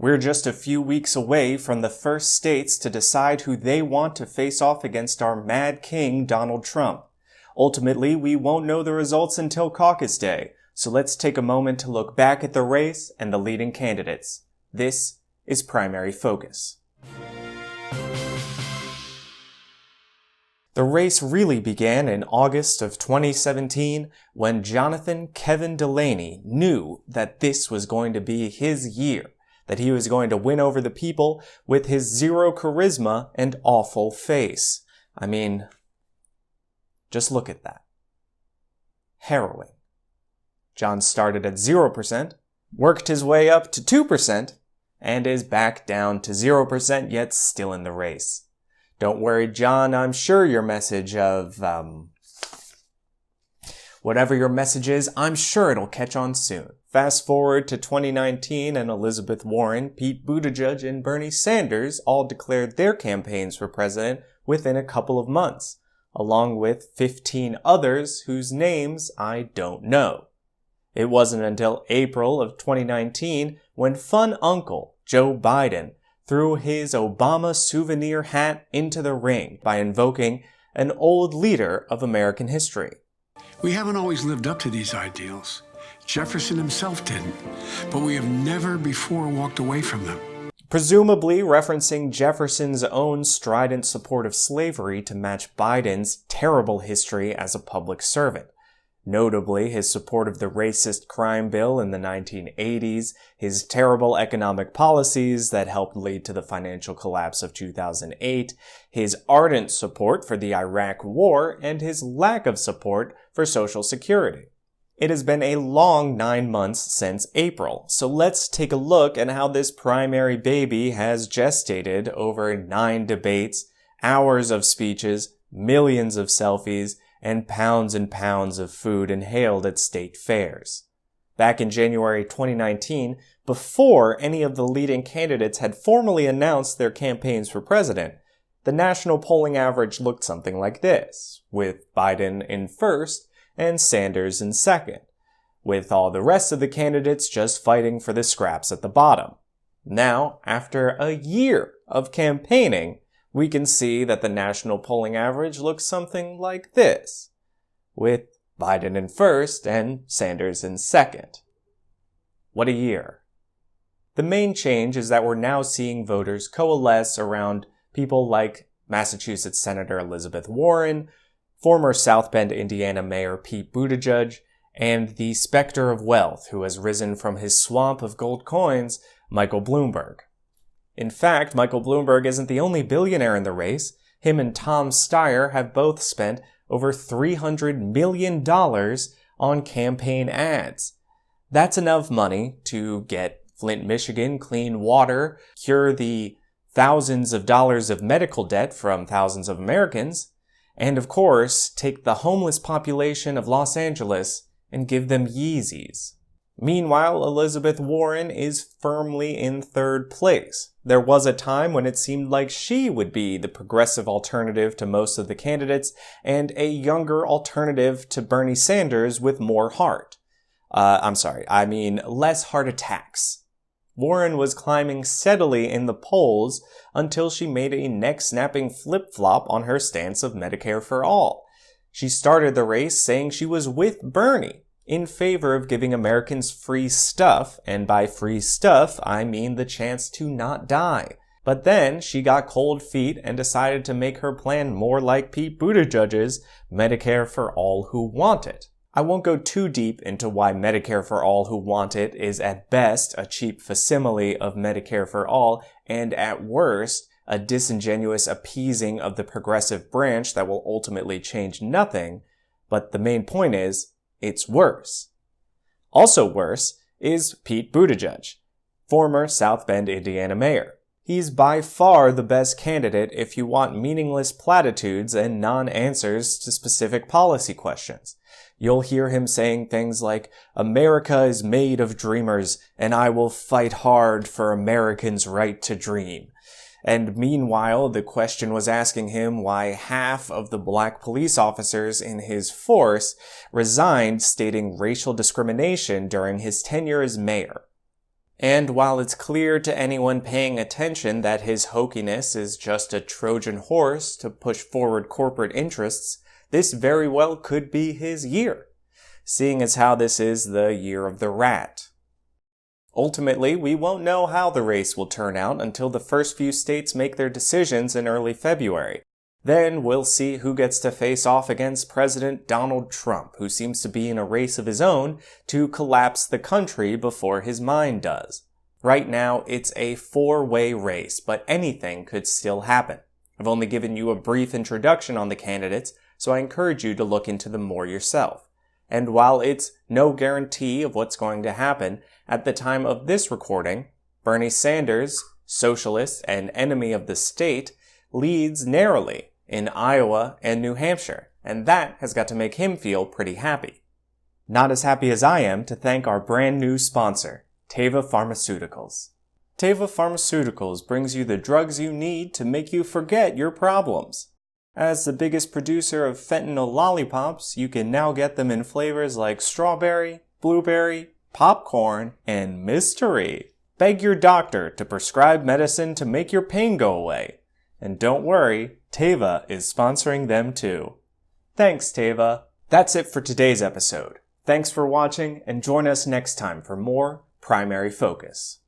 We're just a few weeks away from the first states to decide who they want to face off against our mad king, Donald Trump. Ultimately, we won't know the results until caucus day, so let's take a moment to look back at the race and the leading candidates. This is Primary Focus. The race really began in August of 2017 when Jonathan Kevin Delaney knew that this was going to be his year, that he was going to win over the people with his zero charisma and awful face. I mean, just look at that. Harrowing. John started at 0%, worked his way up to 2%, and is back down to 0% yet still in the race. Don't worry, John, I'm sure your message of, whatever your message is, I'm sure it'll catch on soon. Fast forward to 2019 and Elizabeth Warren, Pete Buttigieg, and Bernie Sanders all declared their campaigns for president within a couple of months, along with 15 others whose names I don't know. It wasn't until April of 2019 when fun uncle Joe Biden threw his Obama souvenir hat into the ring by invoking an old leader of American history. We haven't always lived up to these ideals. Jefferson himself didn't, but we have never before walked away from them. Presumably referencing Jefferson's own strident support of slavery to match Biden's terrible history as a public servant. Notably, his support of the racist crime bill in the 1980s, his terrible economic policies that helped lead to the financial collapse of 2008, his ardent support for the Iraq War, and his lack of support for Social Security. It has been a long 9 months since April, so let's take a look at how this primary baby has gestated over 9 debates, hours of speeches, millions of selfies, and pounds of food inhaled at state fairs. Back in January 2019, before any of the leading candidates had formally announced their campaigns for president, the national polling average looked something like this, with Biden in first and Sanders in second, with all the rest of the candidates just fighting for the scraps at the bottom. Now, after a year of campaigning, we can see that the national polling average looks something like this, with Biden in first and Sanders in second. What a year. The main change is that we're now seeing voters coalesce around people like Massachusetts Senator Elizabeth Warren, former South Bend, Indiana Mayor Pete Buttigieg, and the specter of wealth who has risen from his swamp of gold coins, Michael Bloomberg. In fact, Michael Bloomberg isn't the only billionaire in the race. Him and Tom Steyer have both spent over $300 million on campaign ads. That's enough money to get Flint, Michigan clean water, cure the thousands of dollars of medical debt from thousands of Americans, and of course, take the homeless population of Los Angeles and give them Yeezys. Meanwhile, Elizabeth Warren is firmly in third place. There was a time when it seemed like she would be the progressive alternative to most of the candidates and a younger alternative to Bernie Sanders with more heart. Less heart attacks. Warren was climbing steadily in the polls until she made a neck-snapping flip-flop on her stance of Medicare for all. She started the race saying she was with Bernie, in favor of giving Americans free stuff, and by free stuff, I mean the chance to not die. But then she got cold feet and decided to make her plan more like Pete Buttigieg's Medicare for all who want it. I won't go too deep into why Medicare for all who want it is at best a cheap facsimile of Medicare for all, and at worst, a disingenuous appeasing of the progressive branch that will ultimately change nothing, but the main point is, it's worse. Also worse is Pete Buttigieg, former South Bend, Indiana mayor. He's by far the best candidate if you want meaningless platitudes and non-answers to specific policy questions. You'll hear him saying things like, "America is made of dreamers, and I will fight hard for Americans' right to dream." And meanwhile, the question was asking him why half of the black police officers in his force resigned, stating racial discrimination during his tenure as mayor. And while it's clear to anyone paying attention that his hokiness is just a Trojan horse to push forward corporate interests, this very well could be his year, seeing as how this is the year of the rat. Ultimately, we won't know how the race will turn out until the first few states make their decisions in early February. Then we'll see who gets to face off against President Donald Trump, who seems to be in a race of his own to collapse the country before his mind does. Right now, it's a four-way race, but anything could still happen. I've only given you a brief introduction on the candidates, so I encourage you to look into them more yourself. And while it's no guarantee of what's going to happen, at the time of this recording, Bernie Sanders, socialist and enemy of the state, leads narrowly in Iowa and New Hampshire, and that has got to make him feel pretty happy. Not as happy as I am to thank our brand new sponsor, Teva Pharmaceuticals. Teva Pharmaceuticals brings you the drugs you need to make you forget your problems. As the biggest producer of fentanyl lollipops, you can now get them in flavors like strawberry, blueberry, popcorn, and mystery. Beg your doctor to prescribe medicine to make your pain go away. And don't worry, Teva is sponsoring them too. Thanks, Teva. That's it for today's episode. Thanks for watching, and join us next time for more Primary Focus.